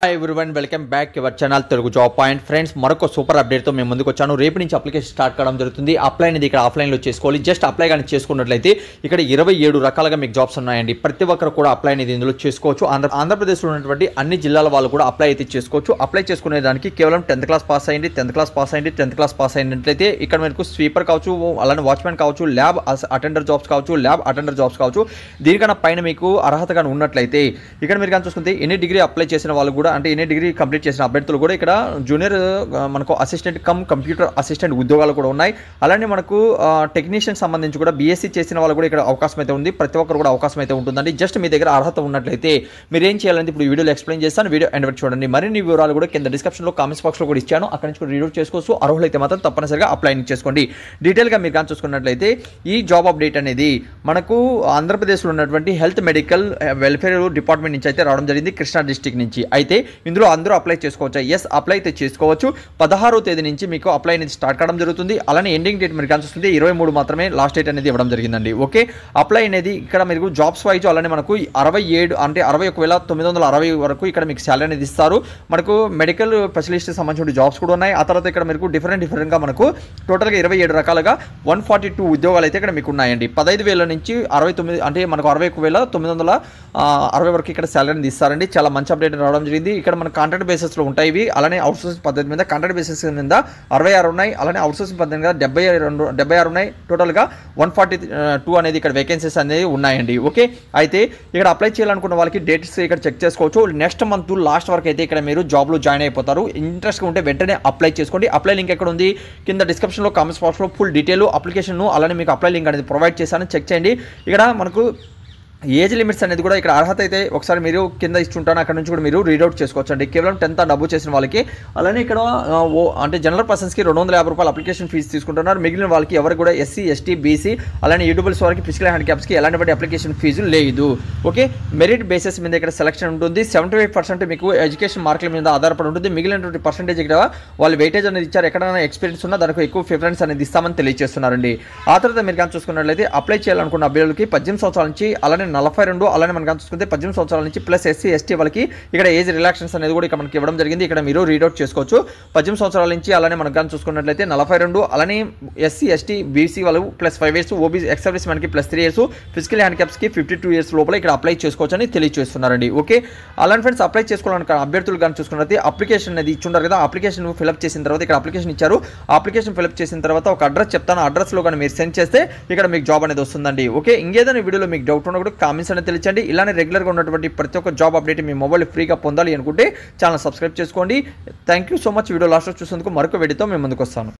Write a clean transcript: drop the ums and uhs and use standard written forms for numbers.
Hi everyone welcome back your channel Telugu job point friends మరొక super అప్డేట్తో మేము ముందుకు వచ్చాను. రేపు నుంచి అప్లికేషన్ స్టార్ట్ కావడం జరుగుతుంది. అప్లై అనేది ఇక్కడ ఆఫ్లైన్లో చేసుకోవాలి. జస్ట్ అప్లై కానీ చేసుకున్నట్లయితే ఇక్కడ 27 రకాలుగా మీకు జాబ్స్ ఉన్నాయండి. ప్రతి ఒక్కరు కూడా అప్లై అనేది ఇందులో చేసుకోవచ్చు. ఆంధ్రప్రదేశ్లో ఉన్నటువంటి అన్ని జిల్లాల వాళ్ళు కూడా అప్లై అయితే చేసుకోవచ్చు. అప్లై చేసుకునే దానికి కేవలం 10th క్లాస్ పాస్ అయ్యింది, 10th క్లాస్ పాస్ అయ్యింది, 10th క్లాస్ పాస్ అయినట్లయితే ఇక్కడ మీకు స్వీపర్ కావచ్చు, అలానే వాచ్మెన్ కావచ్చు, ల్యాబ్ అటెండర్ జాబ్స్ కావచ్చు, ల్యాబ్ అటెండర్ జాబ్స్ కావచ్చు. దీనికన్నా పైన మీకు అర్హత కానీ ఉన్నట్లయితే ఇక్కడ మీరు కానీ చూసుకుంటే ఎన్ని డిగ్రీ అప్లై చేసిన వాళ్ళు కూడా అంటే ఎన్ని డిగ్రీ కంప్లీట్ చేసిన అభ్యర్థులు కూడా ఇక్కడ జూనియర్ మనకు అసిస్టెంట్ కమ్ కంప్యూటర్ అసిస్టెంట్ ఉద్యోగాలు కూడా ఉన్నాయి. అలానే మనకు టెక్నీషియన్ సంబంధించి కూడా బీఎస్సీ చేసిన వాళ్ళు కూడా ఇక్కడ అవకాశం అయితే ఉంది. ప్రతి ఒక్కరు కూడా అవకాశం అయితే ఉంటుందండి. జస్ట్ మీ దగ్గర అర్హత ఉన్నట్లయితే మీరు ఏం చేయాలంటే ఇప్పుడు ఈ వీడియోలో ఎక్స్ప్లెయిన్ చేస్తాను. వీడియో ఎండ్ వరకు చూడండి. మరిన్ని వివరాలు కూడా కింద డిస్క్రిప్షన్లో కామెంట్స్ బాక్స్లో కూడా ఇచ్చాను. అక్కడ నుంచి కూడా రీడ్ చేసుకోవచ్చు. అర్హులైతే మాత్రం తప్పనిసరిగా అప్లై చేసుకోండి. డీటెయిల్గా మీరు కానీ చూసుకున్నట్లయితే ఈ జాబ్ అప్డేట్ అనేది మనకు ఆంధ్రప్రదేశ్లో ఉన్నటువంటి హెల్త్ మెడికల్ వెల్ఫేర్ డిపార్ట్మెంట్ నుంచి అయితే రావడం జరిగింది, కృష్ణా డిస్టిక్ నుంచి. అయితే ఇందులో అందరూ అప్లై చేసుకోవచ్చు. ఎస్, అప్లై అయితే చేసుకోవచ్చు. 16వ తేదీ నుంచి మీకు అప్లై అనేది స్టార్ట్ కావడం జరుగుతుంది. అలానే ఎండింగ్ డేట్ మీరు కనిపిస్తుంది 23 మాత్రమే లాస్ట్ డేట్ అనేది ఇవ్వడం జరిగిందండి. ఓకే, అప్లై అనేది ఇక్కడ మీరు జాబ్స్ వైజ్ అలానే మనకు 67 అంటే 61,960 వరకు ఇక్కడ మీకు శాలరీ అనేది ఇస్తారు. మనకు మెడికల్ స్పెషలిస్ట్ సంబంధించిన జాబ్స్ కూడా ఉన్నాయి. ఆ తర్వాత ఇక్కడ మీకు డిఫరెంట్గా మనకు టోటల్గా 27 రకాలుగా 142 ఉద్యోగాలు అయితే ఇక్కడ మీకు ఉన్నాయండి. 15,000 నుంచి 69 అంటే మనకు 61,960 వరకు ఇక్కడ శాలరీని ఇస్తారండి. చాలా మంచి అప్డేట్ రావడం జరిగింది. ఇక్కడ మన కాంట్రాక్ట్ బేసిస్లో ఉంటాయి ఇవి. అలానే అవుట్సోర్సింగ్ పద్ధతి మీద కాంట్రాక్ట్ బేసిస్ మీద 66 ఉన్నాయి. అలానే అవుట్సోర్సింగ్ పద్ధతి మీద 76 ఉన్నాయి. టోటల్గా 142 అనేది ఇక్కడ వేకెన్సీస్ అనేది ఉన్నాయండి. ఓకే, అయితే ఇక్కడ అప్లై చేయాలనుకున్న వాళ్ళకి డేట్స్ ఇక్కడ చెక్ చేసుకోవచ్చు. నెక్స్ట్ మంత్ లాస్ట్ వరకు అయితే ఇక్కడ మీరు జాబ్లో జాయిన్ అయిపోతారు. ఇంట్రెస్ట్గా ఉంటే వెంటనే అప్లై చేసుకోండి. అప్లై లింక్ ఎక్కడ ఉంది? కింద డిస్క్రిప్షన్లో కామెంట్స్ బాక్స్లో ఫుల్ డీటెయిల్ అప్లికేషన్ అలానే మీకు అప్లై లింక్ అనేది ప్రొవైడ్ చేశాను. చెక్ చేయండి. ఇక్కడ మనకు ఏజ్ లిమిట్స్ అనేది కూడా ఇక్కడ అర్హత అయితే ఒకసారి మీరు కింద ఇస్తుంటాను, అక్కడ నుంచి కూడా మీరు రీడౌట్ చేసుకోవచ్చు అండి. కేవలం 10th డబ్బు చేసిన వాళ్ళకి. అలానే ఇక్కడ అంటే జనరల్ పర్సన్స్కి 250 రూపాయలు అప్లికేషన్ ఫీజు తీసుకుంటున్నారు. మిగిలిన వాళ్ళకి ఎవరికి కూడా ఎస్సీ, ఎస్టీ, బీసీ అలానే యూడబ్ల్యూస్ వారికి ఫిజికల్ హ్యాండిక్యాప్స్కి ఎలాంటి అప్లికేషన్ ఫీజు లేదు. ఓకే, మెరిట్ బేసిస్ మీద ఇక్కడ సెలక్షన్ ఉంటుంది. 75% మీకు ఎడ్యుకేషన్ మార్కుల మీద ఆధారపడి ఉంటుంది. మిగిలినటువంటి పర్సెంటేజ్ ఇక్కడ వాళ్ళు వెయిటేజ్ అనేది ఇచ్చారు. ఎక్కడైనా ఎక్స్పీరియన్స్ ఉన్నా దానికి ఎక్కువ ప్రిఫరెన్స్ అనేది ఇస్తామని తెలియజేస్తున్నారండి. ఆ తర్వాత మీరు కానీ చూసుకున్నట్లయితే అప్లై చేయాలనుకున్న అభ్యర్థులకి 18 సంవత్సరాల నుంచి అలానే 42 అలానే మనం చూసుకుంటే 18 సంవత్సరాల నుంచి ప్లస్ ఎస్సీ, ఎస్టీ వాళ్ళకి ఇక్కడ ఏజ్ రిలాక్సేషన్స్ అనేది కూడా ఇక్కడ మనకి ఇవ్వడం జరిగింది. ఇక్కడ మీరు రీడౌట్ చేసుకోవచ్చు. 18 సంవత్సరాల నుంచి అలానే మనం కానీ చూసుకున్నట్లయితే 42 అలానే ఎస్సీ, ఎస్టీ, బీసీ వాళ్ళు plus 5 years, OBC ex service మనకి ప్లస్ 3 ఇయర్స్, ఫిజికల్ హ్యాండిక్యాప్స్కి 52 ఇయర్స్ లోపల ఇక్కడ అప్లై చేసుకోవచ్చు అని తెలియజేస్తున్నారండి. ఓకే, అలానే ఫ్రెండ్స్ అప్లై చేసుకోవాలనుకున్న అభ్యర్థులు కానీ చూసుకున్నట్లయితే అప్లికేషన్ అనేది ఇచ్చుంటారు కదా, అప్లికేషన్ ఫిల్అప్ చేసిన తర్వాత ఇక్కడ అప్లికేషన్ ఇచ్చారు. అప్లికేషన్ ఫిల్అప్ చేసిన తర్వాత ఒక అడ్రస్ చెప్తాను, అడ్రస్లో కానీ మీరు సెండ్ చేస్తే ఇక్కడ మీకు జాబ్ అనేది వస్తుందండి. ఓకే, ఇంకేదైనా వీడియోలో మీకు డౌట్ ఉన్నా కూడా కామెంట్స్ అనేది తెలియచండి. ఇలానే రెగ్యులర్గా ఉన్నటువంటి ప్రతి ఒక్క జాబ్ అప్డేట్ మీ మొబైల్ ఫ్రీగా పొందాలి అనుకుంటే ఛానల్ సబ్స్క్రైబ్ చేసుకోండి. Thank you so much. Video లాస్ట్లో చూసేందుకు మరొక వీడియోతో మేము ముందుకు వస్తాను.